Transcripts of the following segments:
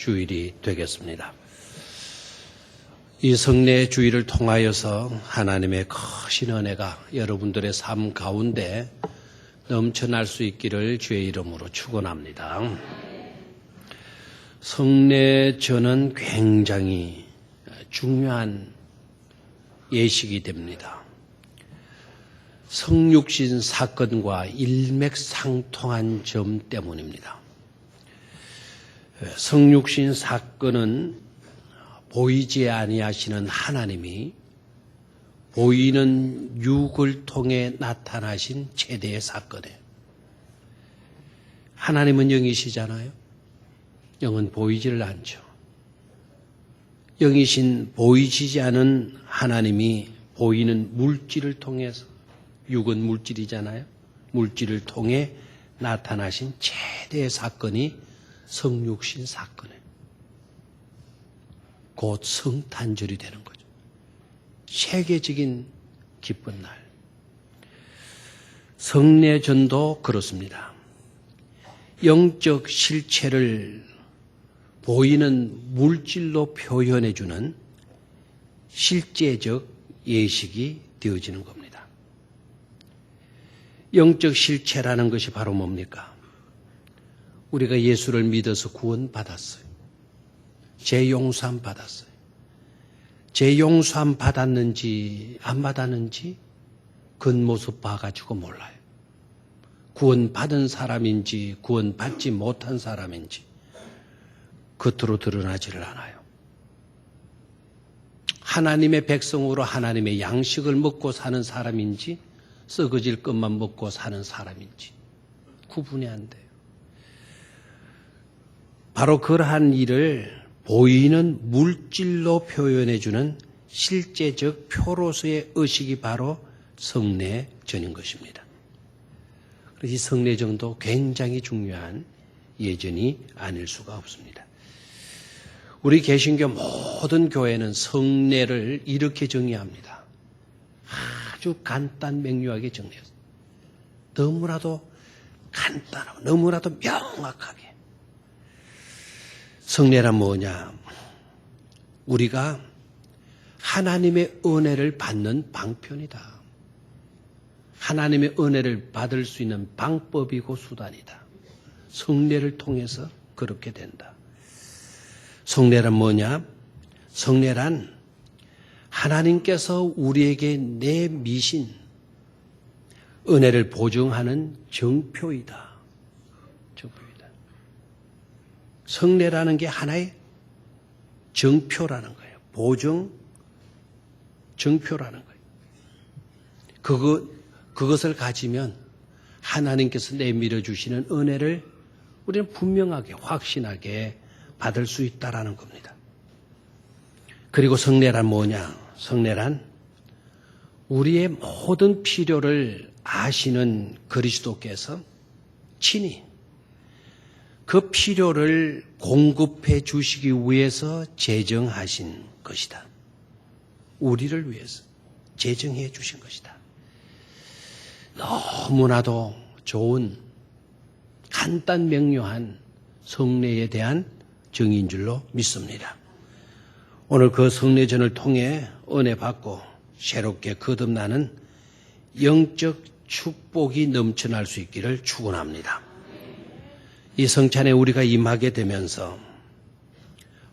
주일이 되겠습니다. 이 성례 주일을 통하여서 하나님의 크신 은혜가 여러분들의 삶 가운데 넘쳐날 수 있기를 주의 이름으로 축원합니다. 성례전은 굉장히 중요한 예식이 됩니다. 성육신 사건과 일맥상통한 점 때문입니다. 성육신 사건은 보이지 아니하시는 하나님이 보이는 육을 통해 나타나신 최대의 사건이에요. 하나님은 영이시잖아요. 영은 보이지를 않죠. 영이신 보이지 않은 하나님이 보이는 물질을 통해서, 육은 물질이잖아요. 물질을 통해 나타나신 최대의 사건이 성육신 사건이에요. 곧 성탄절이 되는 거죠. 세계적인 기쁜 날. 성례전도 그렇습니다. 영적 실체를 보이는 물질로 표현해주는 실제적 예식이 되어지는 겁니다. 영적 실체라는 것이 바로 뭡니까? 우리가 예수를 믿어서 구원받았어요. 재용서함 받았어요. 재용서함 받았는지 안 받았는지 겉모습 봐가지고 몰라요. 구원받은 사람인지 구원받지 못한 사람인지 겉으로 드러나지를 않아요. 하나님의 백성으로 하나님의 양식을 먹고 사는 사람인지 썩어질 것만 먹고 사는 사람인지 구분이 안 돼요. 바로 그러한 일을 보이는 물질로 표현해주는 실제적 표로서의 의식이 바로 성례전인 것입니다. 그래서 이 성례전도 굉장히 중요한 예전이 아닐 수가 없습니다. 우리 개신교 모든 교회는 성례를 이렇게 정의합니다. 아주 간단 명료하게 정리했어요. 너무나도 간단하고 너무나도 명확하게. 성례란 뭐냐? 우리가 하나님의 은혜를 받는 방편이다. 하나님의 은혜를 받을 수 있는 방법이고 수단이다. 성례를 통해서 그렇게 된다. 성례란 뭐냐? 성례란 하나님께서 우리에게 내미신 은혜를 보증하는 정표이다. 성례라는 게 하나의 정표라는 거예요. 보증, 정표라는 거예요. 그것을 가지면 하나님께서 내밀어 주시는 은혜를 우리는 분명하게, 확신하게 받을 수 있다라는 겁니다. 그리고 성례란 뭐냐? 성례란 우리의 모든 필요를 아시는 그리스도께서 친히 그 필요를 공급해 주시기 위해서 제정하신 것이다. 우리를 위해서 제정해 주신 것이다. 너무나도 좋은 간단 명료한 성례에 대한 정의인 줄로 믿습니다. 오늘 그 성례전을 통해 은혜 받고 새롭게 거듭나는 영적 축복이 넘쳐날 수 있기를 축원합니다. 이 성찬에 우리가 임하게 되면서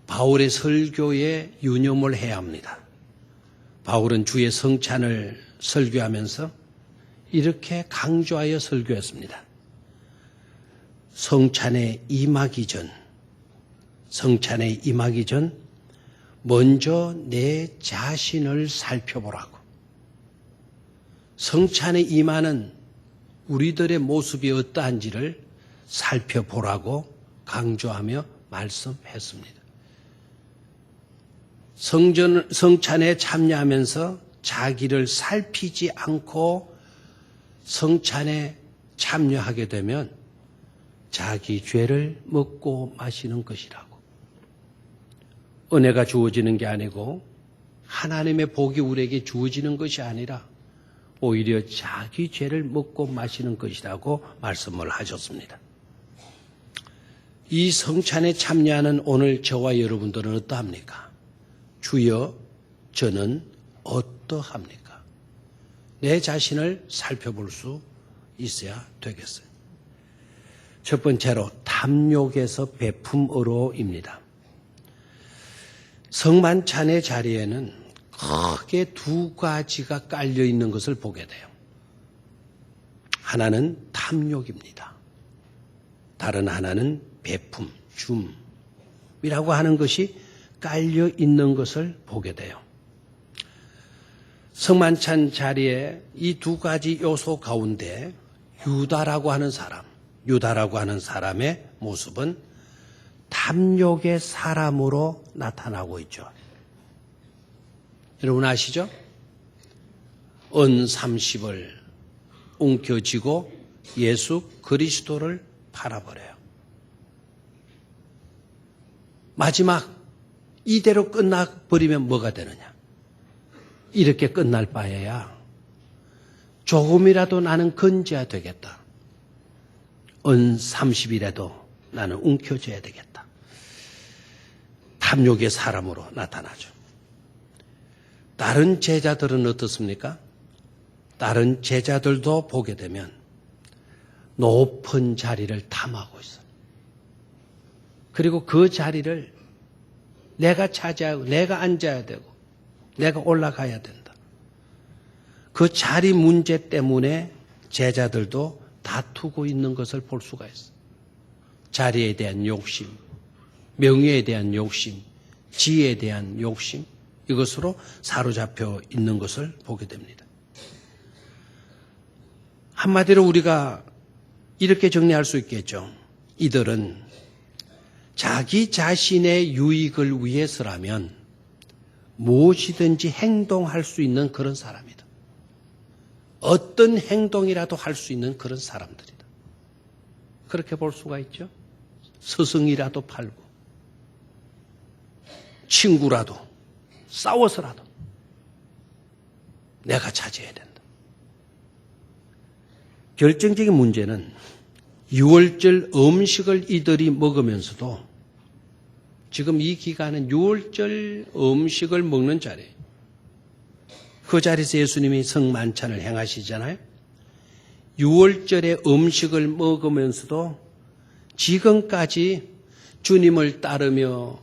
바울의 설교에 유념을 해야 합니다. 바울은 주의 성찬을 설교하면서 이렇게 강조하여 설교했습니다. 성찬에 임하기 전 먼저 내 자신을 살펴보라고. 성찬에 임하는 우리들의 모습이 어떠한지를 살펴보라고 강조하며 말씀했습니다. 성찬에 참여하면서 자기를 살피지 않고 성찬에 참여하게 되면 자기 죄를 먹고 마시는 것이라고. 은혜가 주어지는 게 아니고 하나님의 복이 우리에게 주어지는 것이 아니라 오히려 자기 죄를 먹고 마시는 것이라고 말씀을 하셨습니다. 이 성찬에 참여하는 오늘 저와 여러분들은 어떠합니까? 주여, 저는 어떠합니까? 내 자신을 살펴볼 수 있어야 되겠어요. 첫 번째로 탐욕에서 베품으로입니다. 성만찬의 자리에는 크게 두 가지가 깔려 있는 것을 보게 돼요. 하나는 탐욕입니다. 다른 하나는 베품, 줌이라고 하는 것이 깔려 있는 것을 보게 돼요. 성만찬 자리에 이 두 가지 요소 가운데 유다라고 하는 사람의 모습은 탐욕의 사람으로 나타나고 있죠. 여러분 아시죠? 은 30을 움켜쥐고 예수 그리스도를 팔아버려요. 마지막 이대로 끝나버리면 뭐가 되느냐? 이렇게 끝날 바에야 조금이라도 나는 건져야 되겠다. 은 30이라도 나는 움켜줘야 되겠다. 탐욕의 사람으로 나타나죠. 다른 제자들은 어떻습니까? 다른 제자들도 보게 되면 높은 자리를 탐하고 있어요. 그리고 그 자리를 내가 차지하고 내가 앉아야 되고 내가 올라가야 된다. 그 자리 문제 때문에 제자들도 다투고 있는 것을 볼 수가 있어요. 자리에 대한 욕심, 명예에 대한 욕심, 지혜에 대한 욕심, 이것으로 사로잡혀 있는 것을 보게 됩니다. 한마디로 우리가 이렇게 정리할 수 있겠죠. 이들은 자기 자신의 유익을 위해서라면 무엇이든지 행동할 수 있는 그런 사람이다. 어떤 행동이라도 할 수 있는 그런 사람들이다. 그렇게 볼 수가 있죠. 스승이라도 팔고 친구라도 싸워서라도 내가 차지해야 된다. 결정적인 문제는 유월절 음식을 이들이 먹으면서도 지금 이 기간은 유월절 음식을 먹는 자리예요. 그 자리에서 예수님이 성만찬을 행하시잖아요. 유월절에 음식을 먹으면서도 지금까지 주님을 따르며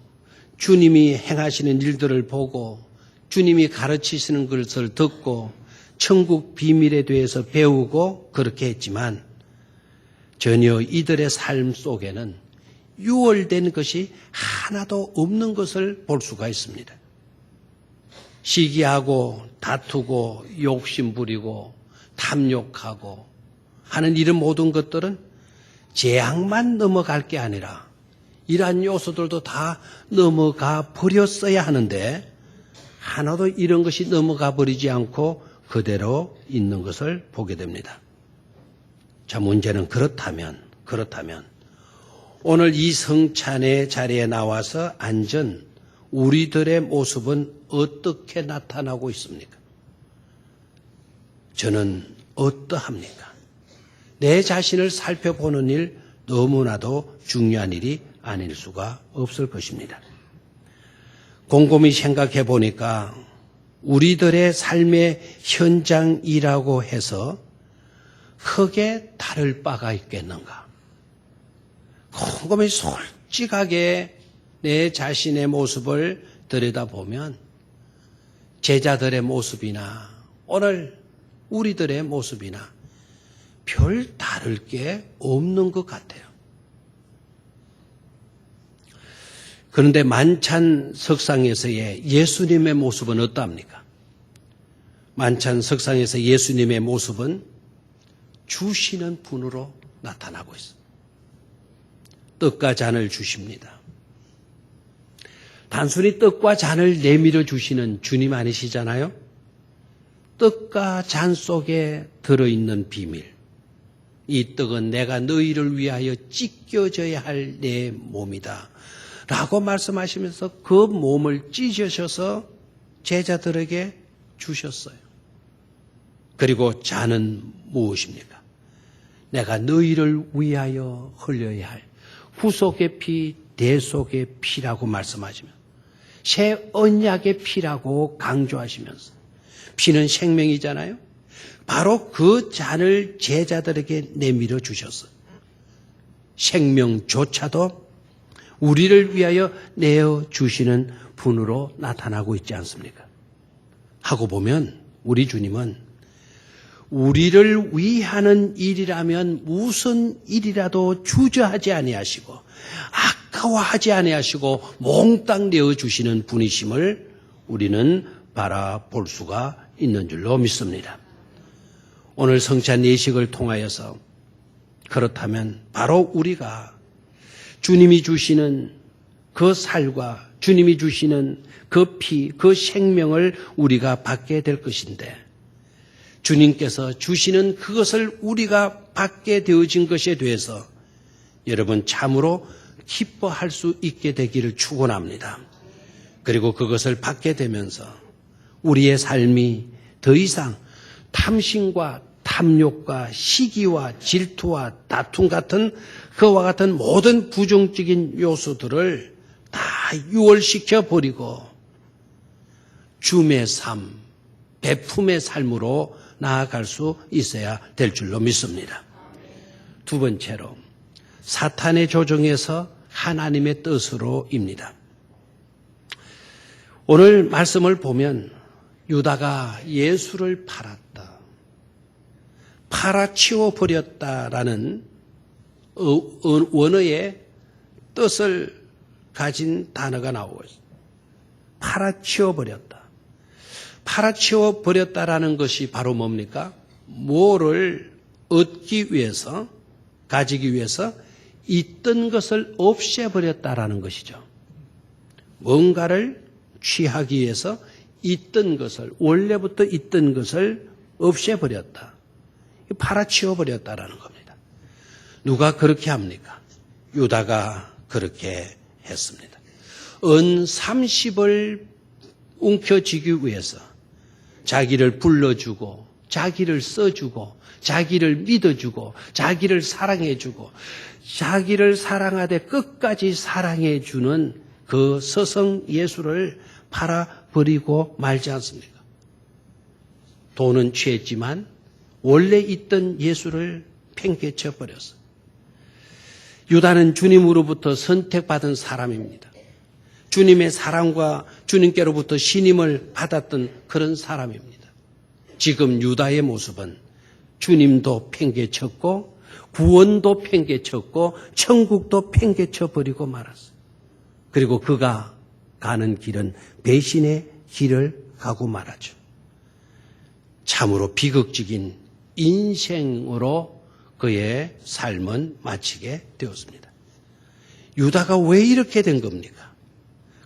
주님이 행하시는 일들을 보고 주님이 가르치시는 것을 듣고 천국 비밀에 대해서 배우고 그렇게 했지만 전혀 이들의 삶 속에는 유월된 것이 하나도 없는 것을 볼 수가 있습니다. 시기하고 다투고 욕심부리고 탐욕하고 하는 이런 모든 것들은 재앙만 넘어갈 게 아니라 이러한 요소들도 다 넘어가 버렸어야 하는데 하나도 이런 것이 넘어가 버리지 않고 그대로 있는 것을 보게 됩니다. 자, 문제는 그렇다면 오늘 이 성찬의 자리에 나와서 앉은 우리들의 모습은 어떻게 나타나고 있습니까? 저는 어떠합니까? 내 자신을 살펴보는 일 너무나도 중요한 일이 아닐 수가 없을 것입니다. 곰곰이 생각해 보니까 우리들의 삶의 현장이라고 해서 크게 다를 바가 있겠는가? 곰곰이 솔직하게 내 자신의 모습을 들여다보면 제자들의 모습이나 오늘 우리들의 모습이나 별 다를 게 없는 것 같아요. 그런데 만찬 석상에서의 예수님의 모습은 어떠합니까? 만찬 석상에서 예수님의 모습은 주시는 분으로 나타나고 있습니다. 떡과 잔을 주십니다. 단순히 떡과 잔을 내밀어 주시는 주님 아니시잖아요? 떡과 잔 속에 들어있는 비밀. 이 떡은 내가 너희를 위하여 찢겨져야 할 내 몸이다. 라고 말씀하시면서 그 몸을 찢으셔서 제자들에게 주셨어요. 그리고 잔은 무엇입니까? 내가 너희를 위하여 흘려야 할 후속의 피, 대속의 피라고 말씀하시며 새 언약의 피라고 강조하시면서 피는 생명이잖아요. 바로 그 잔을 제자들에게 내밀어 주셨어요. 생명조차도 우리를 위하여 내어 주시는 분으로 나타나고 있지 않습니까? 하고 보면 우리 주님은 우리를 위하는 일이라면 무슨 일이라도 주저하지 아니하시고 아까워하지 아니하시고 몽땅 내어 주시는 분이심을 우리는 바라볼 수가 있는 줄로 믿습니다. 오늘 성찬 예식을 통하여서 그렇다면 바로 우리가 주님이 주시는 그 살과 주님이 주시는 그 피, 그 생명을 우리가 받게 될 것인데 주님께서 주시는 그것을 우리가 받게 되어진 것에 대해서 여러분 참으로 기뻐할 수 있게 되기를 축원합니다. 그리고 그것을 받게 되면서 우리의 삶이 더 이상 탐심과 탐욕과 시기와 질투와 다툼 같은 그와 같은 모든 부정적인 요소들을 다 유월시켜 버리고 줌의 삶, 베품의 삶으로 나아갈 수 있어야 될 줄로 믿습니다. 두 번째로 사탄의 조종에서 하나님의 뜻으로입니다. 오늘 말씀을 보면 유다가 예수를 팔았다, 팔아치워 버렸다라는 원어의 뜻을 가진 단어가 나오고 있습니다. 팔아치워 버렸다. 팔아치워 버렸다라는 것이 바로 뭡니까? 뭐를 얻기 위해서, 가지기 위해서 있던 것을 없애버렸다라는 것이죠. 뭔가를 취하기 위해서 있던 것을, 원래부터 있던 것을 없애버렸다. 팔아치워버렸다라는 겁니다. 누가 그렇게 합니까? 유다가 그렇게 했습니다. 은 30을 움켜쥐기 위해서 자기를 불러주고 자기를 써주고 자기를 믿어주고 자기를 사랑해주고 자기를 사랑하되 끝까지 사랑해주는 그 서성 예수를 팔아버리고 말지 않습니까? 돈은 취했지만 원래 있던 예수를 팽개쳐 버렸어요. 유다는 주님으로부터 선택받은 사람입니다. 주님의 사랑과 주님께로부터 신임을 받았던 그런 사람입니다. 지금 유다의 모습은 주님도 팽개쳤고 구원도 팽개쳤고 천국도 팽개쳐 버리고 말았어요. 그리고 그가 가는 길은 배신의 길을 가고 말하죠. 참으로 비극적인 인생으로 그의 삶은 마치게 되었습니다. 유다가 왜 이렇게 된 겁니까?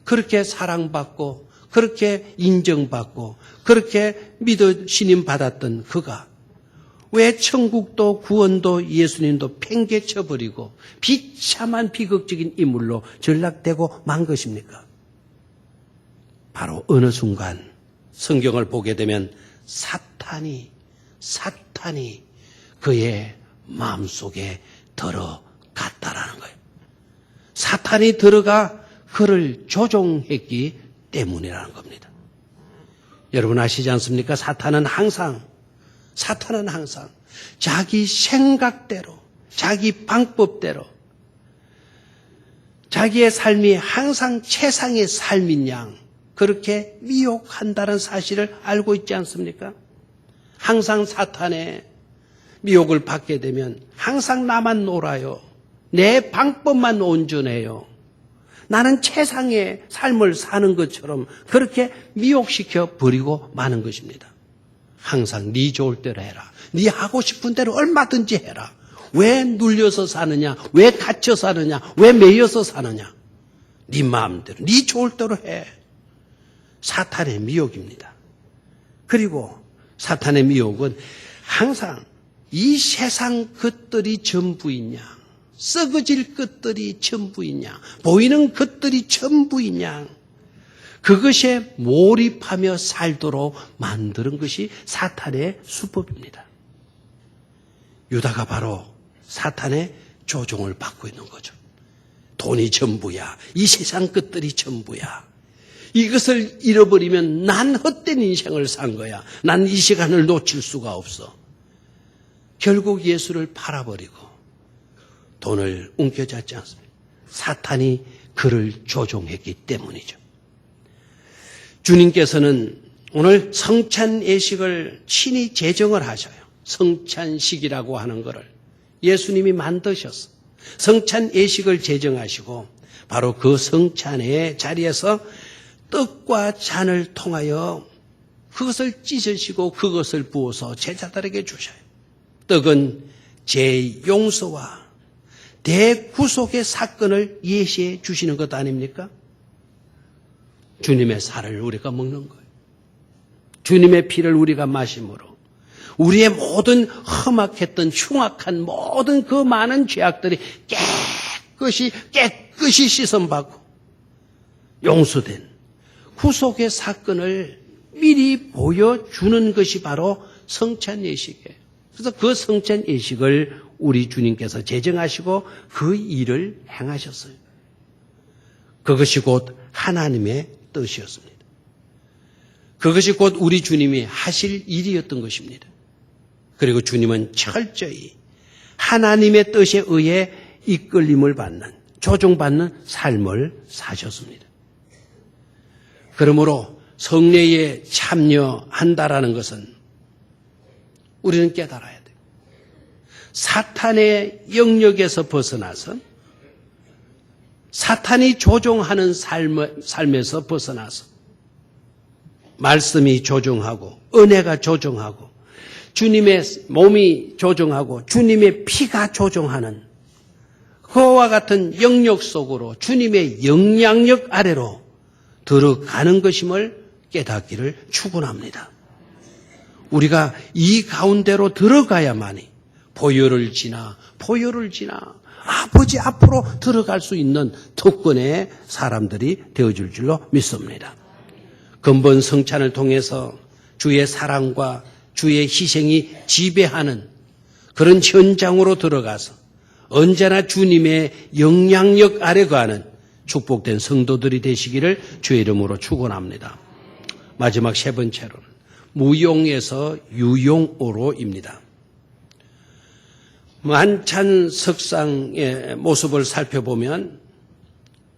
그렇게 사랑받고 그렇게 인정받고 그렇게 믿어 신임받았던 그가 왜 천국도 구원도 예수님도 팽개쳐버리고 비참한 비극적인 인물로 전락되고 만 것입니까? 바로 어느 순간 성경을 보게 되면 사탄이 그의 마음속에 들어갔다라는 거예요. 사탄이 들어가 그를 조종했기 때문이라는 겁니다. 여러분 아시지 않습니까? 사탄은 항상 자기 생각대로, 자기 방법대로, 자기의 삶이 항상 최상의 삶인 양 그렇게 미혹한다는 사실을 알고 있지 않습니까? 항상 사탄의 미혹을 받게 되면 항상 나만 놀아요. 내 방법만 온전해요. 나는 최상의 삶을 사는 것처럼 그렇게 미혹시켜 버리고 마는 것입니다. 항상 네 좋을 대로 해라. 네 하고 싶은 대로 얼마든지 해라. 왜 눌려서 사느냐? 왜 갇혀 사느냐? 왜 매여서 사느냐? 네 마음대로, 네 좋을 대로 해. 사탄의 미혹입니다. 그리고 사탄의 미혹은 항상 이 세상 것들이 전부이냐, 썩어질 것들이 전부이냐, 보이는 것들이 전부이냐, 그것에 몰입하며 살도록 만드는 것이 사탄의 수법입니다. 유다가 바로 사탄의 조종을 받고 있는 거죠. 돈이 전부야. 이 세상 것들이 전부야. 이것을 잃어버리면 난 헛된 인생을 산 거야. 난 이 시간을 놓칠 수가 없어. 결국 예수를 팔아버리고 돈을 움켜잡지 않습니다. 사탄이 그를 조종했기 때문이죠. 주님께서는 오늘 성찬 예식을 친히 제정을 하셔요. 성찬식이라고 하는 것을 예수님이 만드셨어. 성찬 예식을 제정하시고 바로 그 성찬의 자리에서 떡과 잔을 통하여 그것을 찢으시고 그것을 부어서 제자들에게 주셔요. 떡은 제 용서와 대구속의 사건을 예시해 주시는 것 아닙니까? 주님의 살을 우리가 먹는 거예요. 주님의 피를 우리가 마심으로 우리의 모든 험악했던 흉악한 모든 그 많은 죄악들이 깨끗이 씻음받고 용서된 구속의 사건을 미리 보여주는 것이 바로 성찬 예식이에요. 그래서 그 성찬 예식을 우리 주님께서 제정하시고 그 일을 행하셨어요. 그것이 곧 하나님의 뜻이었습니다. 그것이 곧 우리 주님이 하실 일이었던 것입니다. 그리고 주님은 철저히 하나님의 뜻에 의해 이끌림을 받는, 조종받는 삶을 사셨습니다. 그러므로 성례에 참여한다라는 것은 우리는 깨달아야 돼요. 사탄의 영역에서 벗어나서 사탄이 조종하는 삶에서 벗어나서 말씀이 조종하고 은혜가 조종하고 주님의 몸이 조종하고 주님의 피가 조종하는 그와 같은 영역 속으로 주님의 영향력 아래로 들어가는 것임을 깨닫기를 축원합니다. 우리가 이 가운데로 들어가야만이 포효를 지나 아버지 앞으로 들어갈 수 있는 특권의 사람들이 되어줄 줄로 믿습니다. 근본 성찬을 통해서 주의 사랑과 주의 희생이 지배하는 그런 현장으로 들어가서 언제나 주님의 영향력 아래 거하는 축복된 성도들이 되시기를 주의 이름으로 축원합니다. 마지막 세 번째로는 무용에서 유용으로입니다. 만찬 석상의 모습을 살펴보면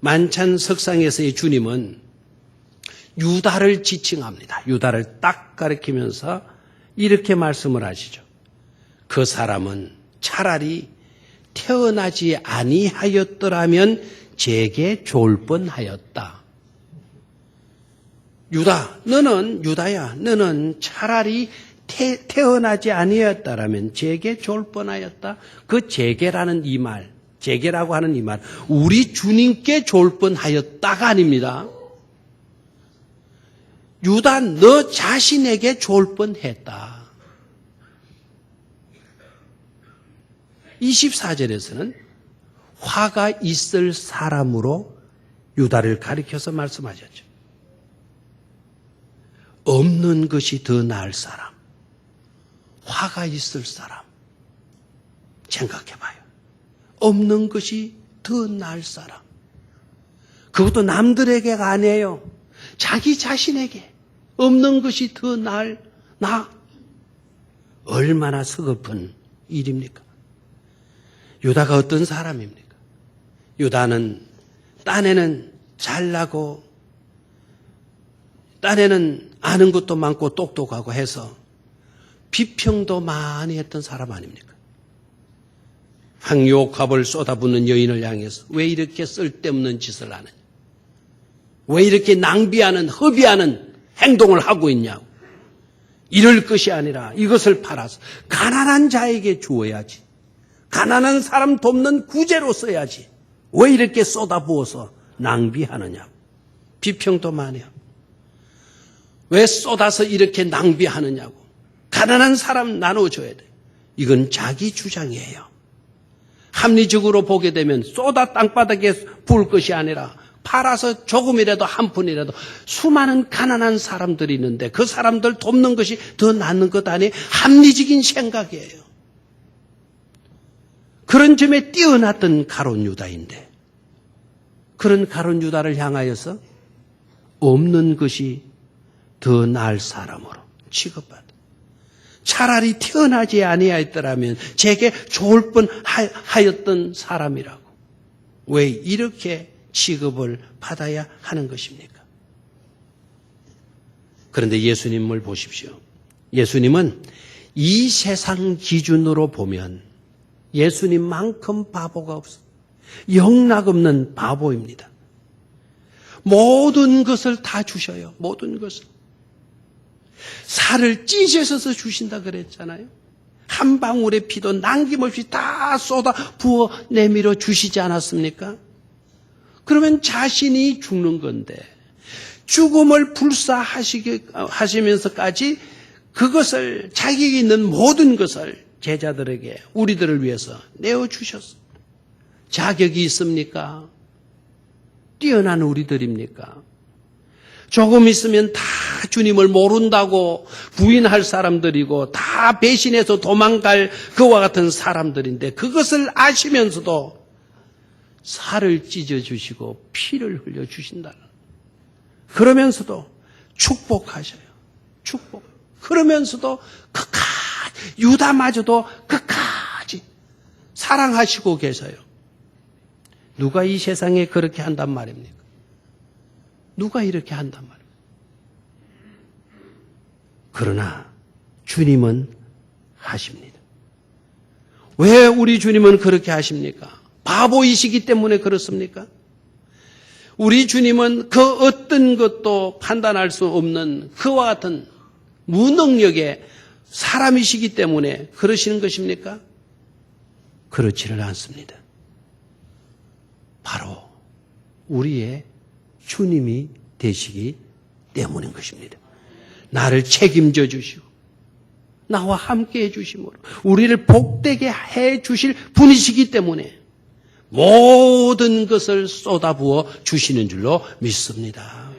만찬 석상에서의 주님은 유다를 지칭합니다. 유다를 딱 가리키면서 이렇게 말씀을 하시죠. 그 사람은 차라리 태어나지 아니하였더라면 제게 좋을 뻔하였다. 유다, 유다야, 너는 차라리 태어나지 아니었다라면 제게 좋을 뻔하였다. 그 제게라는 이 말, 제게라고 하는 이 말, 우리 주님께 좋을 뻔하였다가 아닙니다. 유다, 너 자신에게 좋을 뻔했다. 24절에서는 화가 있을 사람으로 유다를 가리켜서 말씀하셨죠. 없는 것이 더 나을 사람, 화가 있을 사람, 생각해봐요. 없는 것이 더 나을 사람. 그것도 남들에게가 아니에요. 자기 자신에게 없는 것이 더 나을 나. 얼마나 서글픈 일입니까? 유다가 어떤 사람입니까? 유다는 딴에는 잘나고 딴에는 아는 것도 많고 똑똑하고 해서 비평도 많이 했던 사람 아닙니까? 황유옥합을 쏟아붓는 여인을 향해서 왜 이렇게 쓸데없는 짓을 하느냐? 왜 이렇게 낭비하는 허비하는 행동을 하고 있냐고. 이럴 것이 아니라 이것을 팔아서 가난한 자에게 주어야지. 가난한 사람 돕는 구제로 써야지. 왜 이렇게 쏟아부어서 낭비하느냐고. 비평도 많이 하고. 왜 쏟아서 이렇게 낭비하느냐고. 가난한 사람 나눠줘야 돼. 이건 자기 주장이에요. 합리적으로 보게 되면 쏟아 땅바닥에 부을 것이 아니라 팔아서 조금이라도 한 푼이라도 수많은 가난한 사람들이 있는데 그 사람들 돕는 것이 더 낫는 것 아니 합리적인 생각이에요. 그런 점에 뛰어났던 가룟 유다인데 그런 가룟 유다를 향하여서 없는 것이 더 나을 사람으로 취급받아. 차라리 태어나지 아니하였더라면 제게 좋을 뻔하였던 사람이라고. 왜 이렇게 취급을 받아야 하는 것입니까? 그런데 예수님을 보십시오. 예수님은 이 세상 기준으로 보면 예수님만큼 바보가 없어. 영락없는 바보입니다. 모든 것을 다 주셔요. 모든 것을. 살을 찢으셔서 주신다 그랬잖아요. 한 방울의 피도 남김없이 다 쏟아 부어 내밀어 주시지 않았습니까? 그러면 자신이 죽는 건데 죽음을 불사하시면서까지 그것을 자격이 있는 모든 것을 제자들에게 우리들을 위해서 내어주셨어. 자격이 있습니까? 뛰어난 우리들입니까? 조금 있으면 다 주님을 모른다고 부인할 사람들이고 다 배신해서 도망갈 그와 같은 사람들인데 그것을 아시면서도 살을 찢어주시고 피를 흘려주신다. 그러면서도 축복하셔요. 축복. 그러면서도 끝까지 유다마저도 끝까지 사랑하시고 계세요. 누가 이 세상에 그렇게 한단 말입니까? 누가 이렇게 한단 말입니까? 그러나 주님은 하십니다. 왜 우리 주님은 그렇게 하십니까? 바보이시기 때문에 그렇습니까? 우리 주님은 그 어떤 것도 판단할 수 없는 그와 같은 무능력의 사람이시기 때문에 그러시는 것입니까? 그렇지는 않습니다. 바로 우리의 주님이 되시기 때문인 것입니다. 나를 책임져 주시고 나와 함께 해 주심으로 우리를 복되게 해 주실 분이시기 때문에 모든 것을 쏟아부어 주시는 줄로 믿습니다.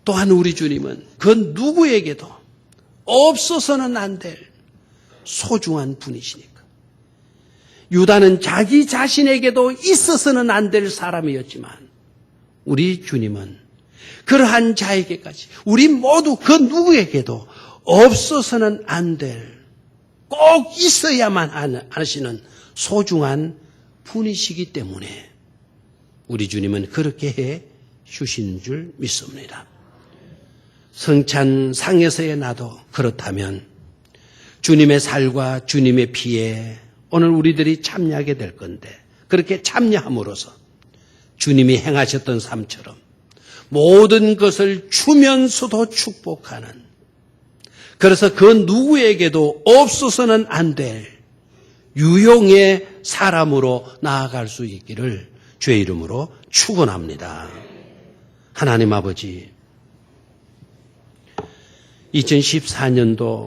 또한 우리 주님은 그 누구에게도 없어서는 안 될 소중한 분이시니까. 유다는 자기 자신에게도 있어서는 안 될 사람이었지만 우리 주님은 그러한 자에게까지 우리 모두 그 누구에게도 없어서는 안 될 꼭 있어야만 하시는 소중한 분이시기 때문에 우리 주님은 그렇게 해 주시는 줄 믿습니다. 성찬상에서의 나도 그렇다면 주님의 살과 주님의 피에 오늘 우리들이 참여하게 될 건데 그렇게 참여함으로써 주님이 행하셨던 삶처럼 모든 것을 주면서도 축복하는 그래서 그 누구에게도 없어서는 안 될 유용의 사람으로 나아갈 수 있기를 주의 이름으로 축원합니다. 하나님 아버지 2014년도